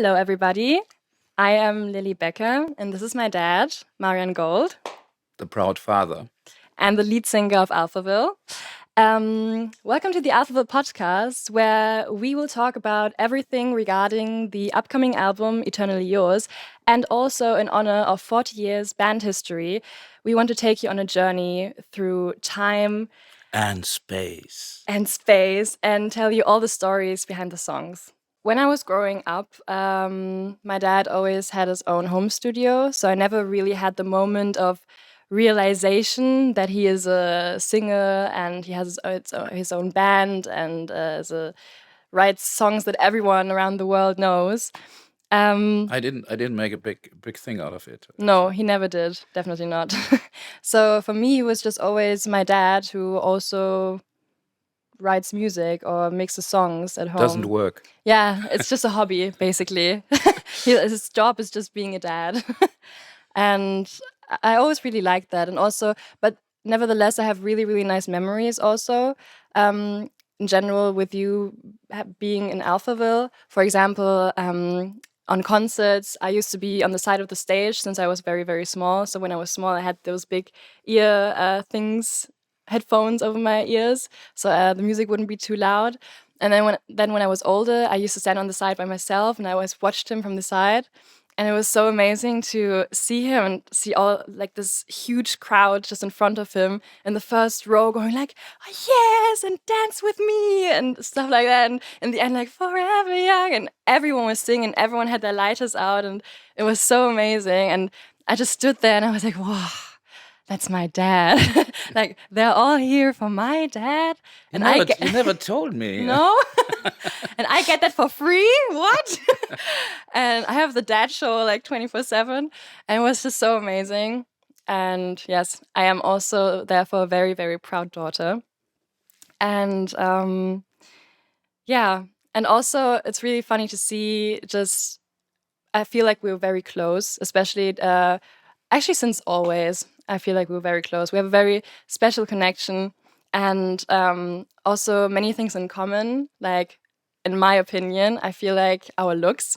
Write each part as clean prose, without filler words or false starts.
Hello, everybody. I am Lily Becker, and this is my dad, Marian Gold, the proud father, and the lead singer of Alphaville. Welcome to the Alphaville-Podcasts, where we will talk about everything regarding the upcoming album, Eternally Yours, and also in honor of 40 years band history. We want to take you on a journey through time and space and tell you all the stories behind the songs. When I was growing up, my dad always had his own home studio, so I never really had the moment of realization that he is a singer and he has his own band and writes songs that everyone around the world knows. I didn't make a big thing out of it. No, he never did. Definitely not. So for me, he was just always my dad who also writes music or mixes songs at home. Doesn't work. Yeah, it's just a hobby, basically. His job is just being a dad. And I always really liked that. And also, but nevertheless, I have really, really nice memories also. In general, with you being in Alphaville, for example, on concerts, I used to be on the side of the stage since I was very, very small. So when I was small, I had those big ear headphones over my ears, so the music wouldn't be too loud. And then when I was older, I used to stand on the side by myself, and I always watched him from the side. And it was so amazing to see him and see all like this huge crowd just in front of him in the first row going like, oh, yes, and dance with me and stuff like that. And in the end, like forever young, and everyone was singing, everyone had their lighters out, and it was so amazing. And I just stood there and I was like, wow, that's my dad. Like, they're all here for my dad. And you never told me. No? And I get that for free? What? And I have the dad show like 24/7. And it was just so amazing. And yes, I am also therefore a very, very proud daughter. And yeah. And also, it's really funny to see I feel like we're very close, especially actually since always. I feel like we're very close. We have a very special connection and also many things in common. Like, in my opinion, I feel like our looks.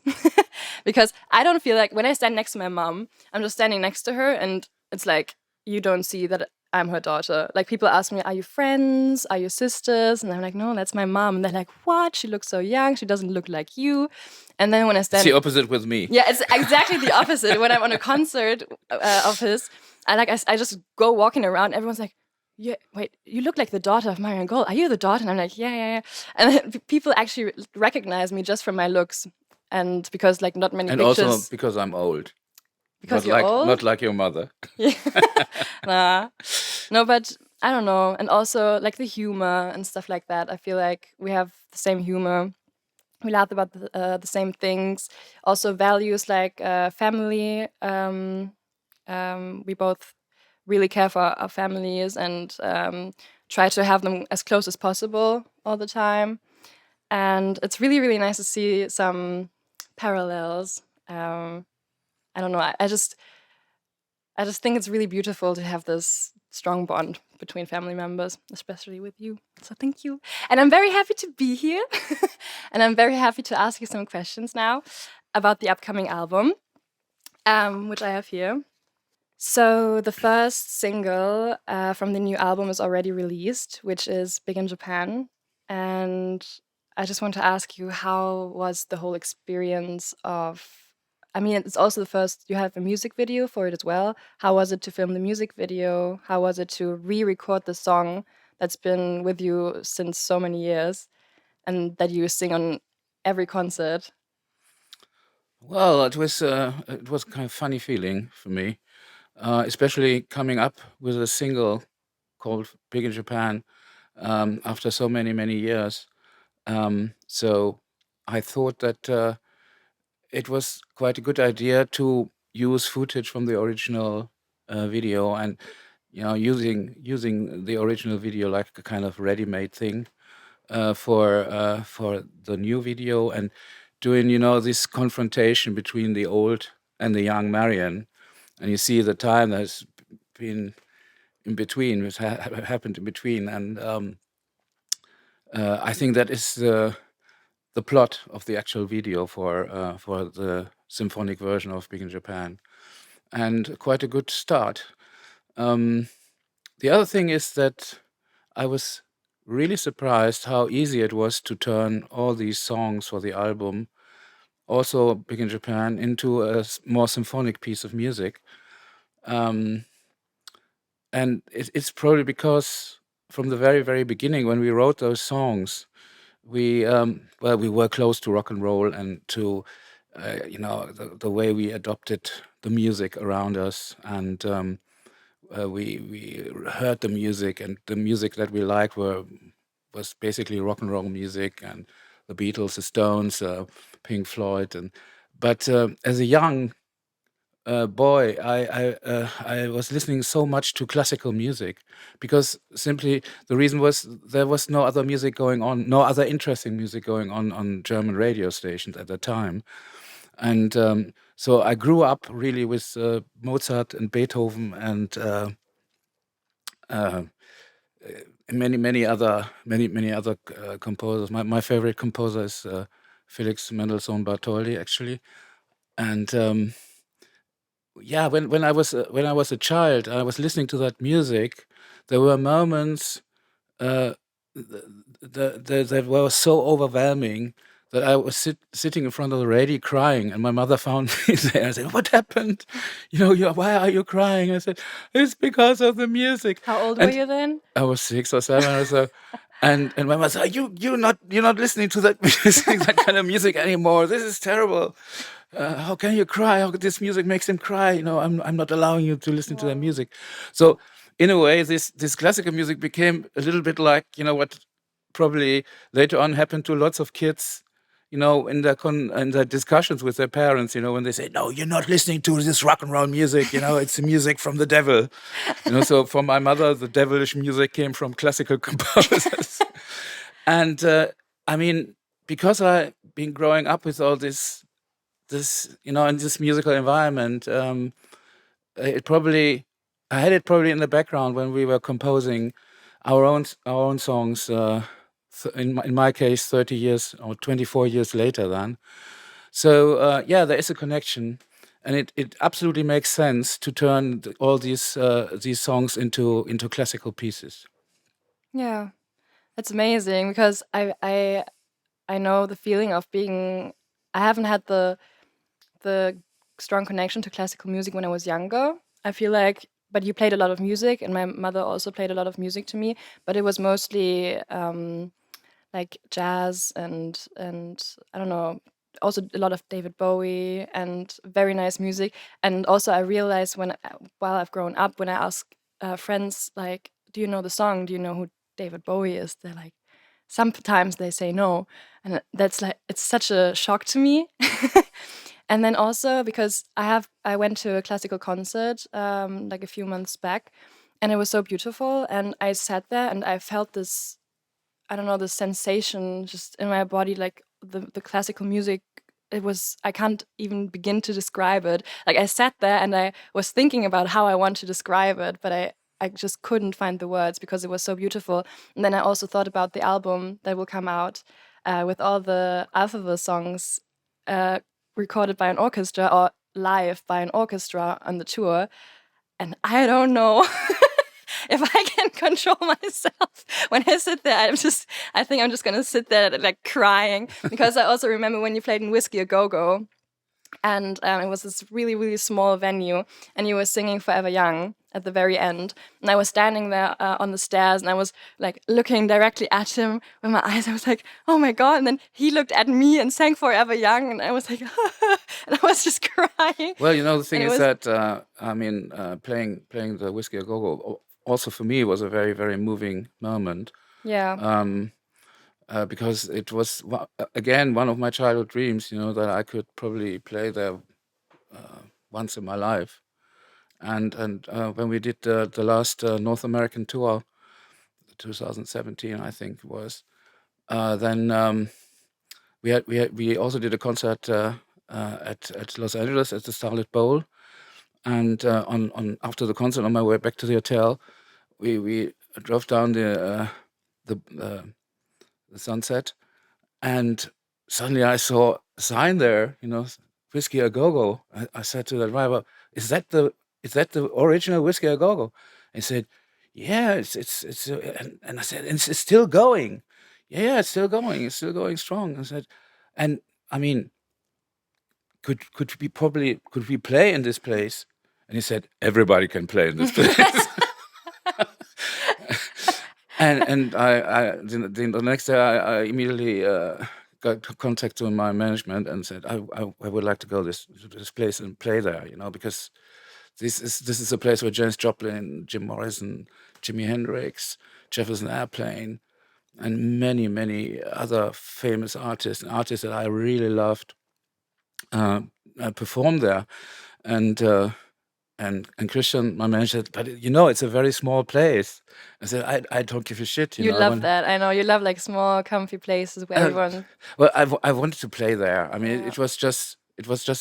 Because I don't feel like when I stand next to my mom, I'm just standing next to her and it's like, you don't see that I'm her daughter. Like, people ask me, are you friends? Are you sisters? And I'm like, no, that's my mom. And they're like, what? She looks so young. She doesn't look like you. And then when I stand... It's the opposite with me. Yeah, it's exactly the opposite. When I'm on a concert of his, I just go walking around. Everyone's like, yeah, wait, you look like the daughter of Marian Gold. Are you the daughter? And I'm like, yeah. And then people actually recognize me just from my looks. And because like not many pictures... And also because I'm old. Because you're old? Not like your mother. Yeah. Nah. No, but I don't know. And also like the humor and stuff like that. I feel like we have the same humor. We laugh about the same things. Also values like family. We both really care for our families and try to have them as close as possible all the time. And it's really, really nice to see some parallels. I don't know. I just think it's really beautiful to have this strong bond between family members, especially with you. So thank you. And I'm very happy to be here. And I'm very happy to ask you some questions now about the upcoming album, which I have here. So the first single from the new album is already released, which is Big in Japan. And I just want to ask you, how was the whole experience of... I mean, it's also the first, you have a music video for it as well. How was it to film the music video? How was it to re-record the song that's been with you since so many years and that you sing on every concert? Well, it was kind of funny feeling for me, especially coming up with a single called Big in Japan after so many years. So I thought that it was quite a good idea to use footage from the original video and using the original video like a kind of ready-made thing for the new video, and doing this confrontation between the old and the young Marian, and you see the time that's been in between, which happened in between, and I think that is the plot of the actual video for the symphonic version of Big in Japan, and quite a good start. The other thing is that I was really surprised how easy it was to turn all these songs for the album, also Big in Japan, into a more symphonic piece of music. Um, and it's probably because from the very, very beginning, when we wrote those songs, we were close to rock and roll and to the way we adopted the music around us, and we heard the music, and the music that we liked was basically rock and roll music, and the Beatles, the Stones, Pink Floyd, but as a young boy, I was listening so much to classical music because simply the reason was there was no other music going on, no other interesting music going on German radio stations at the time, and so I grew up really with Mozart and Beethoven and uh, many other composers. My favorite composer is Felix Mendelssohn Bartholdy, actually, and yeah, when I was a child, I was listening to that music. There were moments uh, that were so overwhelming that I was sitting in front of the radio crying, and my mother found me there. I said, "What happened? Why are you crying?" I said, "It's because of the music." How old were And you then? I was 6 or 7 or so. And my mother said, you're not listening to that music, that kind of music anymore. This is terrible. How can you cry? How this music makes him cry? I'm not allowing you to listen to that music. So in a way, this classical music became a little bit like, what probably later on happened to lots of kids, in their discussions with their parents, when they say, "No, you're not listening to this rock and roll music, it's the music from the devil." So for my mother, the devilish music came from classical composers. And I mean, because I've been growing up with all this, in this musical environment, it probably I had it probably in the background when we were composing our own songs. In my case, 30 years or 24 years later, then. So yeah, there is a connection, and it absolutely makes sense to turn all these songs into classical pieces. Yeah, that's amazing because I know the feeling of being. I haven't had the strong connection to classical music when I was younger. I feel like, but you played a lot of music, and my mother also played a lot of music to me. But it was mostly like jazz and I don't know, also a lot of David Bowie and very nice music. And also I realized while I've grown up, when I ask friends like, "Do you know the song? Do you know who David Bowie is?" They're like, sometimes they say no, and that's like it's such a shock to me. And then also because I went to a classical concert like a few months back, and it was so beautiful, and I sat there and I felt this, I don't know, this sensation just in my body, like the classical music. It was, I can't even begin to describe it. Like I sat there and I was thinking about how I want to describe it, but I just couldn't find the words because it was so beautiful. And then I also thought about the album that will come out with all the Alphaville songs uh, recorded by an orchestra or live by an orchestra on the tour. And I don't know if I can control myself when I sit there. I think I'm just gonna sit there like crying because I also remember when you played in Whiskey a Go Go, and it was this really really small venue, and you were singing Forever Young at the very end, and I was standing there on the stairs, and I was like looking directly at him with my eyes. I was like, "Oh my god!" And then he looked at me and sang Forever Young, and I was like, and I was just crying. Well, the thing And it is was, that playing the Whiskey a Go Go also for me was a very, very moving moment. yeah, Um, because it was again one of my childhood dreams, that I could probably play there once in my life. And when we did the last North American tour, 2017, I think it was, then we also did a concert at Los Angeles at the Starlit Bowl, and on after the concert, on my way back to the hotel, we drove down the sunset, and suddenly I saw a sign there, whiskey a go go. I said to the driver, is that the original whiskey a go go? He said, yeah, and I said, it's still going. Yeah, it's still going. It's still going strong. I said, and I mean, could we play in this place? And he said, everybody can play in this place. And the next day I immediately got contact to my management and said I would like to go to this place and play there, because this is a place where Janis Joplin, Jim Morrison, Jimi Hendrix, Jefferson Airplane, and many other famous artists that I really loved performed there, and. And Christian, my manager, said, but it's a very small place. I said, I don't give a shit. You love that. I know you love like small, comfy places where everyone. Well, I wanted to play there. I mean, it was just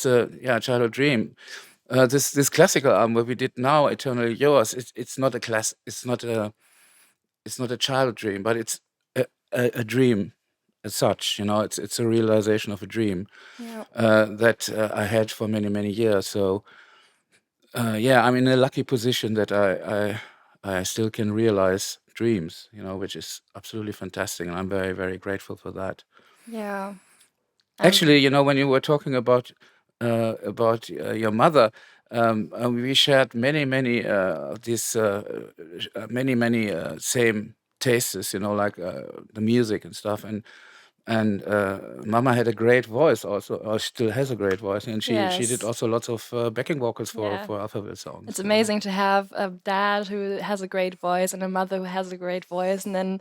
a childhood dream. This classical album what we did now, Eternally Yours. It's not a class. It's not a childhood dream, but it's a dream as such. It's a realization of a dream that I had for many years. So. I'm in a lucky position that I still can realize dreams, which is absolutely fantastic, and I'm very, very grateful for that. Yeah. Actually, when you were talking about your mother, we shared many of these many same tastes, like the music and stuff, and Mama had a great voice also, or still has a great voice, and she did also lots of backing vocals for Alphaville songs. It's amazing to have a dad who has a great voice and a mother who has a great voice, and then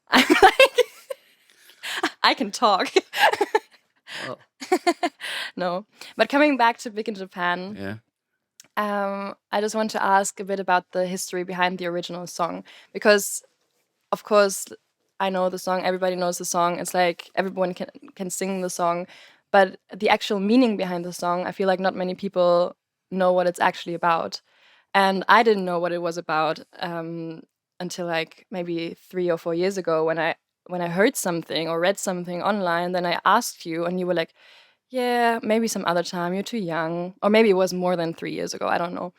I'm like, I can talk. No, but coming back to Big in Japan, I just want to ask a bit about the history behind the original song, because, of course, I know the song, everybody knows the song, it's like everyone can sing the song, but the actual meaning behind the song, I feel like not many people know what it's actually about. And I didn't know what it was about until like maybe 3 or 4 years ago when I heard something or read something online. Then I asked you and you were like, yeah, maybe some other time, you're too young. Or maybe it was more than 3 years ago, I don't know.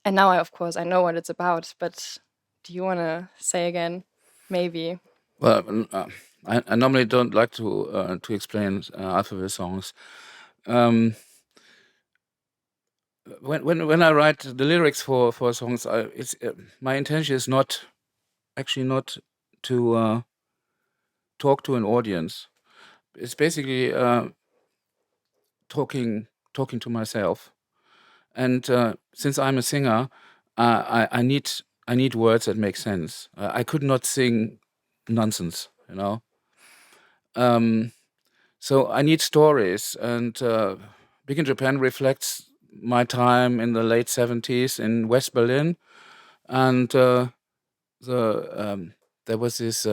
And now of course I know what it's about, but do you want to say again? Maybe. Well, I normally don't like to explain Alphaville songs. When I write the lyrics for songs, my intention is not to talk to an audience. It's basically talking to myself. And since I'm a singer, I need words that make sense. I could not sing nonsense, So I need stories, and Big in Japan reflects my time in the late 70s in West Berlin, and there was this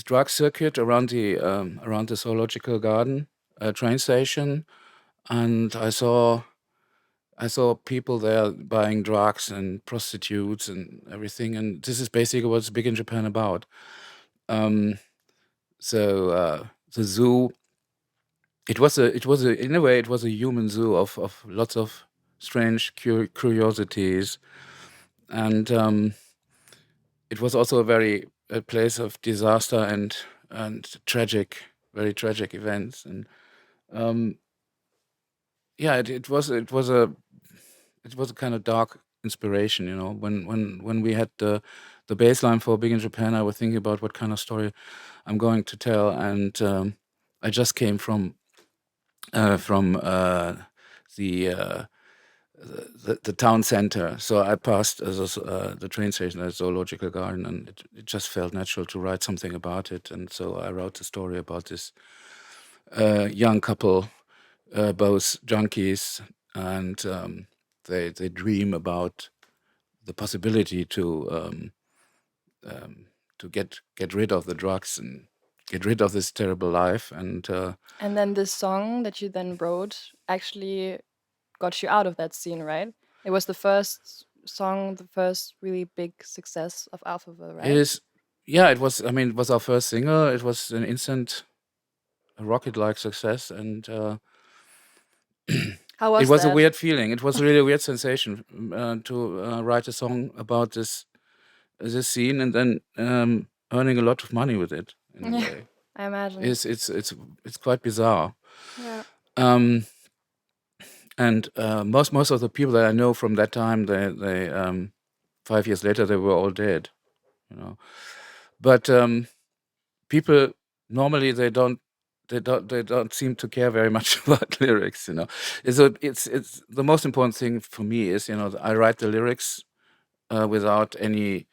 drug circuit around the zoological garden train station, and I saw people there buying drugs and prostitutes and everything, and this is basically what's Big in Japan about. So the zoo, it was in a way it was a human zoo of lots of strange curiosities, and it was also a place of disaster and very tragic events, and it was a kind of dark inspiration, when we had the baseline for Big in Japan. I was thinking about what kind of story I'm going to tell, and I just came from the town center, so I passed the train station at the zoological garden, and it just felt natural to write something about it, and so I wrote a story about this young couple, both junkies, and they dream about the possibility to get rid of the drugs and get rid of this terrible life, and then this song that you then wrote actually got you out of that scene, right? It was the first song, the first really big success of Alphaville, right? it is. Yeah, it was. I mean, it was our first single. It was an instant a rocket-like success, and How it was was a that? weird feeling. It was really a weird sensation to write a song about this scene and then earning a lot of money with it in a Yeah, way. I imagine. It's quite bizarre. Yeah. Um, and most of the people that I know from that time, they 5 years later they were all dead. You know, but people normally they don't seem to care very much about lyrics. It's the most important thing for me is I write the lyrics without any.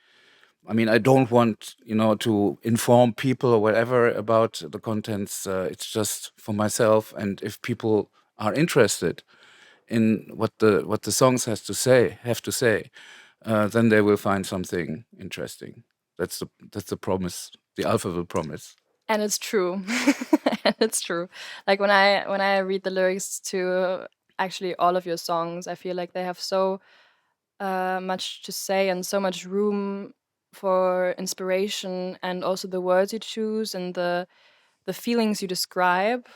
I mean, I don't want to inform people or whatever about the contents. It's just for myself, and if people are interested in what the songs have to say, then they will find something interesting. That's the promise, the Alphaville promise. And it's true. And it's true. Like when I read the lyrics to actually all of your songs, I feel like they have so much to say and so much room for inspiration, and also the words you choose and the feelings you describe.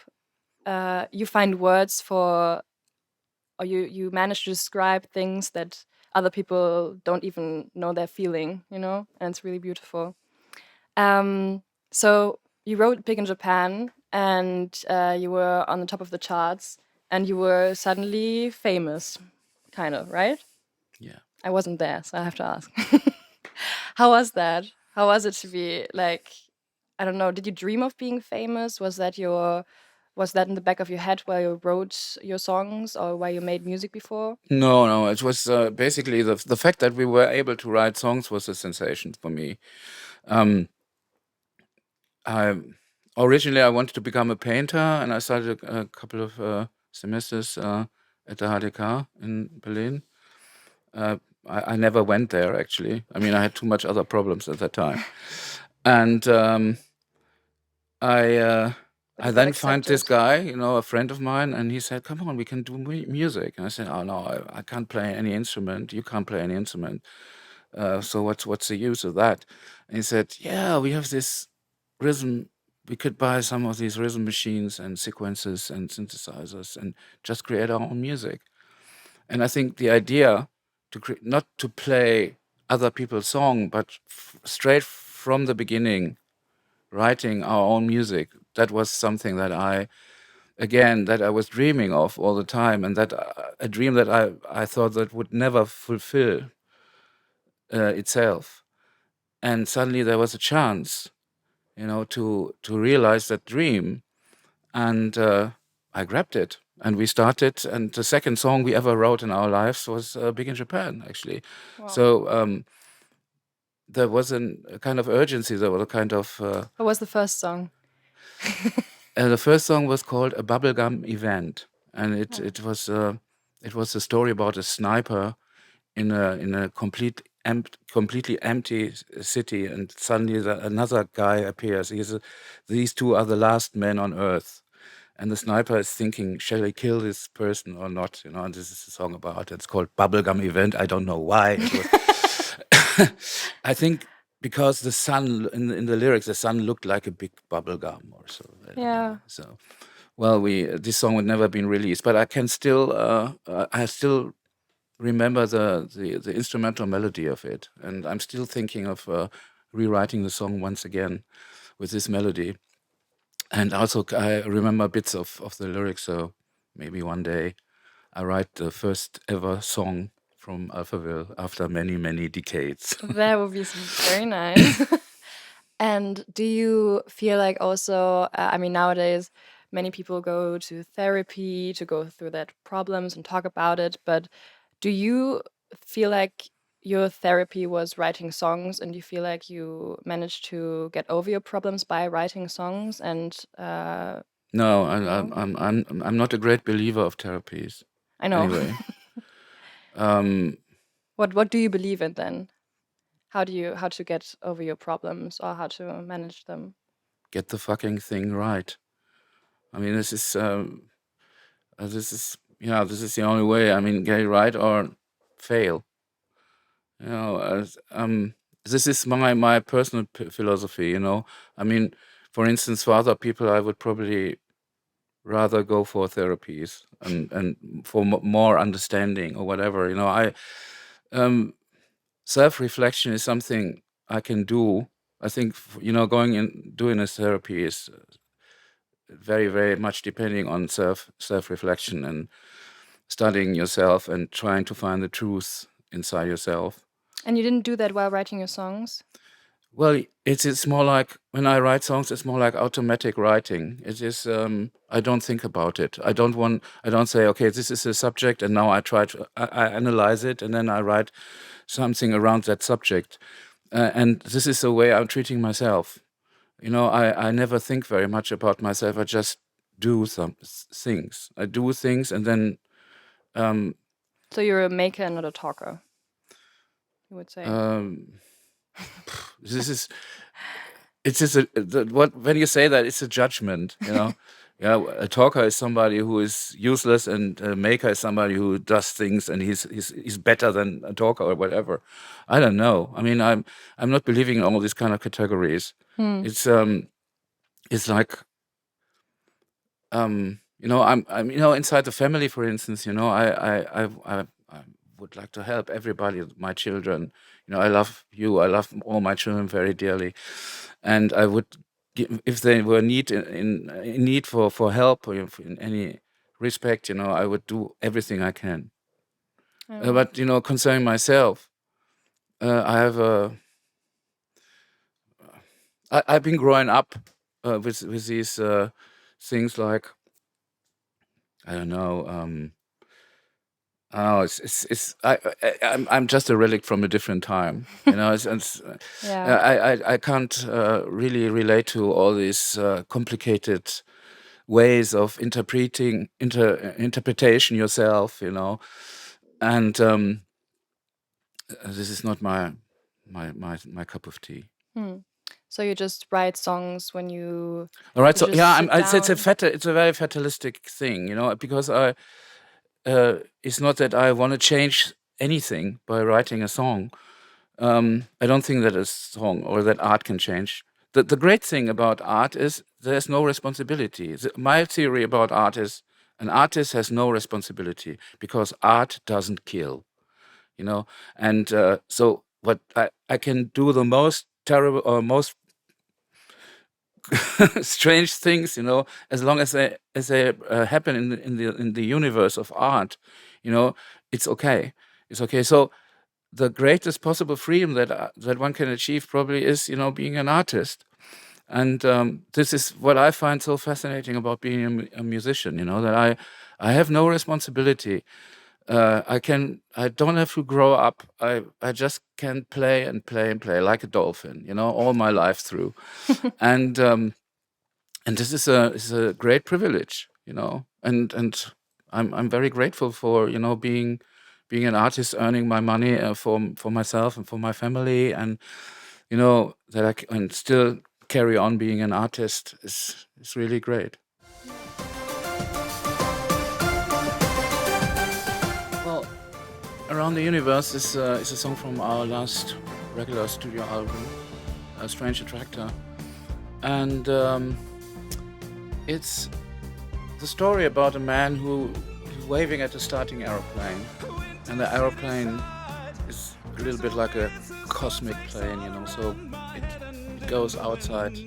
You find words for, or you manage to describe things that other people don't even know they're feeling, and it's really beautiful. So you wrote Big in Japan, and you were on the top of the charts, and you were suddenly famous, kind of, right? Yeah. I wasn't there, so I have to ask. How was that? How was it to be like, I don't know, did you dream of being famous? Was that in the back of your head while you wrote your songs or while you made music before? No. It was basically the fact that we were able to write songs was a sensation for me. Um, I Originally I wanted to become a painter, and I started a couple of semesters at the HDK in Berlin. Uh, I never went there actually. I mean, I had too much other problems at that time, and I uh, But I you got then find this accepted. guy, a friend of mine, and he said, "Come on, we can do music." And I said, "Oh no, I can't play any instrument. You can't play any instrument. So what's the use of that?" And he said, "Yeah, we have this rhythm. We could buy some of these rhythm machines and sequences and synthesizers and just create our own music." And I think the idea not to play other people's song, but straight from the beginning, writing our own music, that was something that I was dreaming of all the time, and that a dream that I thought that would never fulfill itself. And suddenly there was a chance, to realize that dream, and I grabbed it. And we started, and the second song we ever wrote in our lives was "Big in Japan," actually. Wow. So there was a kind of urgency. There was a kind of What was the first song? the first song was called "A Bubblegum Event," and it Oh. it was a story about a sniper in a completely empty city, and suddenly another guy appears. These two are the last men on Earth, and the sniper is thinking, shall I kill this person or not? And this is a song about it. It's called Bubblegum Event. I don't know why. I think because the sun in the lyrics, the sun looked like a big bubble gum or so. I don't know. Yeah. So, well, this song would never been released, but I still remember the instrumental melody of it, and I'm still thinking of rewriting the song once again with this melody. And also, I remember bits of the lyrics, so maybe one day I write the first ever song from Alphaville after many, many decades. That would be very nice. And do you feel like also, I mean, nowadays, many people go to therapy to go through their problems and talk about it, but do you feel like your therapy was writing songs, and you feel like you managed to get over your problems by writing songs? And No, no, I'm not a great believer of therapies. I know. Anyway, um, What do you believe in then? How to get over your problems or how to manage them? get the fucking thing right. I mean, this is the only way. I mean, get it right or fail. You know, this is my personal philosophy. I mean, for instance, for other people, I would probably rather go for therapies and for more understanding or whatever. Self-reflection is something I can do. I think going and doing a therapy is very, very much depending on self-reflection and studying yourself and trying to find the truth inside yourself. And you didn't do that while writing your songs? Well, it's more like when I write songs, it's more like automatic writing. It is I don't think about it. I don't say, okay, this is a subject, and now I analyze it, and then I write something around that subject. And this is the way I'm treating myself. I never think very much about myself. I just do some things. I do things, and then So you're a maker and not a talker, you would say. This is when you say that, it's a judgment. A talker is somebody who is useless, and a maker is somebody who does things, and he's better than a talker or whatever. I don't know. I mean, I'm not believing in all these kind of categories. It's like I'm inside the family, for instance. I would like to help everybody, my children. I love you. I love all my children very dearly, and I would, if they were in need for help or in any respect, I would do everything I can. But concerning myself, I've been growing up with these things like, I don't know. I'm just a relic from a different time. Yeah. I can't really relate to all these complicated ways of interpretation yourself. And this is not my cup of tea. So you just write songs when you. All right. You So just yeah, sit it's a very fatalistic thing, because it's not that I want to change anything by writing a song. I don't think that a song or that art can change. The great thing about art is there's no responsibility. My theory about art is an artist has no responsibility because art doesn't kill. And so what I can do the most terrible or most strange things, as long as they happen in the universe of art, it's okay. It's okay. So the greatest possible freedom that one can achieve probably is, being an artist. And this is what I find so fascinating about being a musician. That I have no responsibility. I don't have to grow up. I just can play and play and play like a dolphin, all my life through. And this is a great privilege, and I'm very grateful for, being an artist, earning my money for myself and for my family, and that I can still carry on being an artist is really great. Well, Around the Universe is a song from our last regular studio album, A Strange Attractor. And it's the story about a man who's waving at a starting aeroplane. And the aeroplane is a little bit like a cosmic plane, so it goes outside,